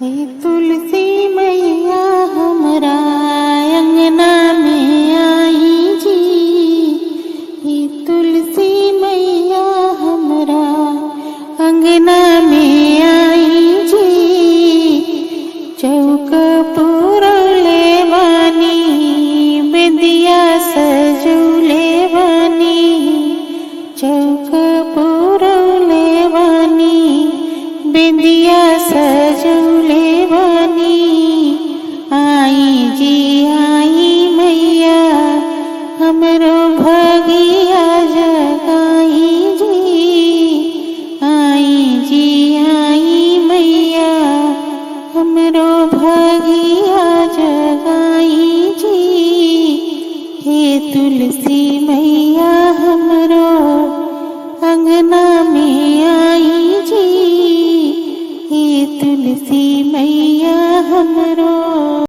हे तुलसी मैया हमरा अंगना में आई जी। हे तुलसी मैया हमरा अंगना में आई जी। चौक पुरले बानी बिंदिया सजौले बानी। चौक पुरले बानी बिंदिया सजौले बानी। आई जी आई मैया हमरो भगिया जगाई जी। आई जी आई मैया हमरो भगिया जगाई जी। हे तुलसी मैया हमरो अंगना में आई जी। हे तुलसी मैया हम